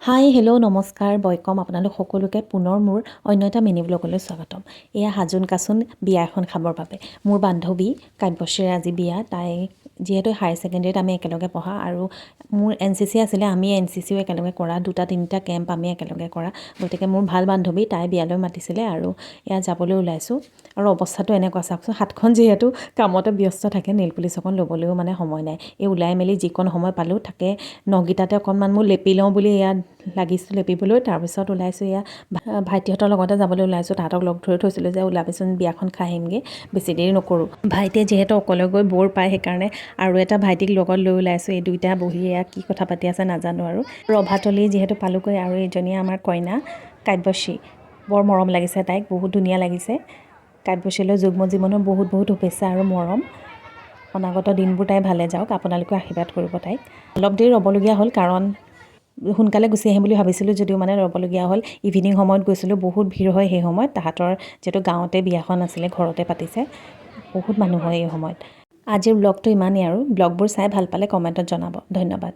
Hi hello' নমস্কাৰ বয়কম আপোনালোক সকলোকে পুনৰ মোৰ অন্য এটা মিনি ব্লগলৈ স্বাগতম। এয়া হাজোন কাচোন বিয়া এখন খাবৰ বাবে মোৰ বান্ধৱী কাব্যশ্ৰীৰ আজি বিয়া। তাই যিহেতু হায়াৰ ছেকেণ্ডেৰীত আমি একেলগে পঢ়া আৰু মোৰ NCC আছিলে, আমি NCCও একেলগে কৰা, 2-3টা কেম্প আমি একেলগে কৰা, গতিকে মোৰ ভাল বান্ধৱী তাই বিয়ালৈ মাতিছিলে আৰু এয়া যাবলৈ ওলাইছোঁ। আৰু অৱস্থাটো এনেকুৱা চাওকচোন, হাতখন যিহেতু কামতে ব্যস্ত থাকে, নেইল পলিচ অকণ ল'বলৈও মানে সময় নাই। এই ওলাই মেলি যিকণ সময় পালোঁ তাকে নখকেইটাতে অকণমান মোৰ লেপি লওঁ বুলি ইয়াত লাগিছোঁ লেপিবলৈ। তাৰপিছত ওলাইছোঁ, এয়া ভাইটিহঁতৰ লগতে যাবলৈ ওলাইছোঁ। তাহাঁতক লগ ধৰি থৈছিলোঁ যে ওলাবিচোন বিয়াখন খাই আহিমগৈ, বেছি দেৰি নকৰোঁ। ভাইটিয়ে যিহেতু অকলে গৈ বৰ পায়, সেইকাৰণে আৰু এটা ভাইটিক লগত লৈ ওলাইছোঁ। এই দুইটা বহি এয়া কি কথা পাতি আছে নাজানো। আৰু ৰভাতলি যিহেতু পালোঁগৈ, আৰু এইজনীয়ে আমাৰ কইনা কাব্যশ্ৰী, বৰ মৰম লাগিছে তাইক, বহুত ধুনীয়া লাগিছে। কাব্যশ্ৰীলৈ যুগ্ম জীৱনৰ বহুত বহুত শুভেচ্ছা আৰু মৰম। অনাগত দিনবোৰ তাই ভালে যাওক, আপোনালোকেও আশীৰ্বাদ কৰিব তাইক। অলপ দেৰি ৰ'বলগীয়া হ'ল, কাৰণ সোনকালে গুচি আহিম বুলি ভাবিছিলোঁ যদিও মানে ৰ'বলগীয়া হ'ল। ইভিনিং সময়ত গৈছিলোঁ, বহুত ভিৰ হয় সেই সময়ত। তাহাঁতৰ যিহেতু গাঁৱতে বিয়াখন আছিলে, ঘৰতে পাতিছে, বহুত মানুহ হয় এই সময়ত। আজিৰ ব্লগটো ইমানেই, আৰু ব্লগবোৰ চাই ভাল পালে কমেণ্টত জনাব। ধন্যবাদ।